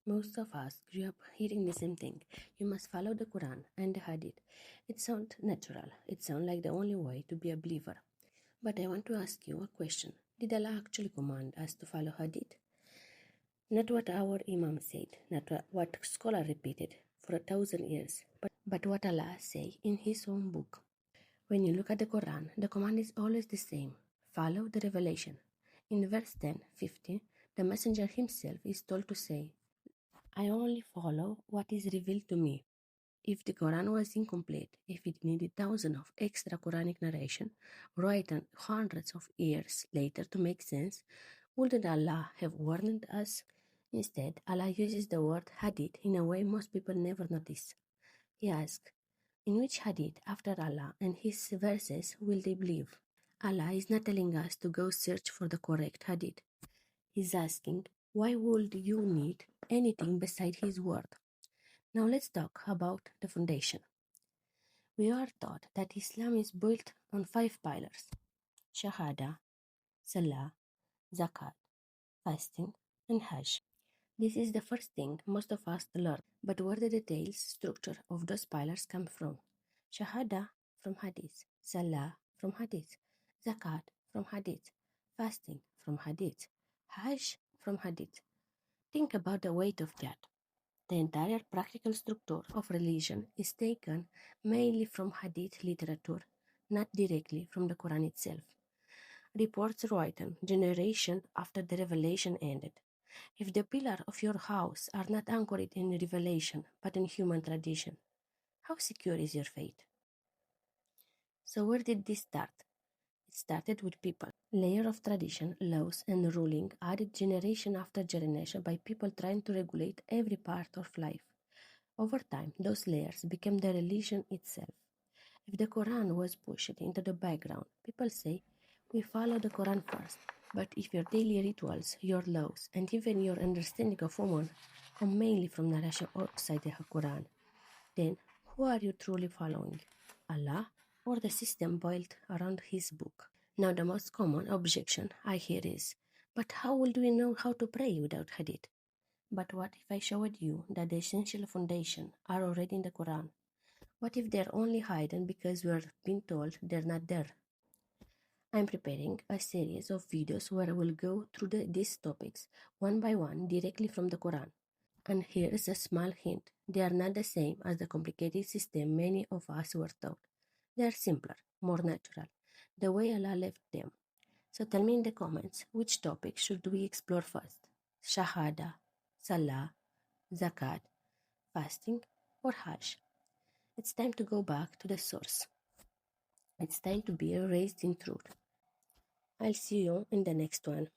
Most of us grew up hearing the same thing. You must follow the Quran and the Hadith. It sounds natural. It sounds like the only way to be a believer. But I want to ask you a question. Did Allah actually command us to follow Hadith? Not what our Imam said, not what scholar repeated for 1,000 years, but what Allah say in His own book. When you look at the Quran, the command is always the same. Follow the revelation. In verse 10-15, the messenger himself is told to say, I only follow what is revealed to me. If the Quran was incomplete, if it needed thousands of extra Quranic narration, written hundreds of years later to make sense, wouldn't Allah have warned us? Instead, Allah uses the word hadith in a way most people never notice. He asks, in which hadith after Allah and His verses will they believe? Allah is not telling us to go search for the correct hadith. He's asking, why would you need anything beside His word? Now let's talk about the foundation. We are taught that Islam is built on 5 pillars: Shahada, Salah, Zakat, fasting, and Hajj. This is the first thing most of us learn, but where the details, structure of those pillars come from? Shahada from Hadith, Salah from Hadith, Zakat from Hadith, fasting from Hadith, Hajj from Hadith. Think about the weight of that. The entire practical structure of religion is taken mainly from Hadith literature, not directly from the Quran itself. Reports written generation after the revelation ended. If the pillars of your house are not anchored in revelation but in human tradition, how secure is your faith? So where did this start? It started with people. Layer of tradition, laws, and ruling added generation after generation by people trying to regulate every part of life. Over time, those layers became the religion itself. If the Quran was pushed into the background, people say, we follow the Quran first. But if your daily rituals, your laws, and even your understanding of woman come mainly from narration outside the Quran, then who are you truly following? Allah or the system built around His book? Now the most common objection I hear is, but how would we know how to pray without hadith? But what if I showed you that the essential foundation are already in the Quran? What if they're only hidden because we're being told they're not there? I'm preparing a series of videos where we'll go through these topics one by one directly from the Quran. And here's a small hint. They are not the same as the complicated system many of us were taught. They are simpler, more natural, the way Allah left them. So tell me in the comments, which topic should we explore first? Shahada, Salah, Zakat, fasting, or Hajj? It's time to go back to the source. It's time to be raised in truth. I'll see you in the next one.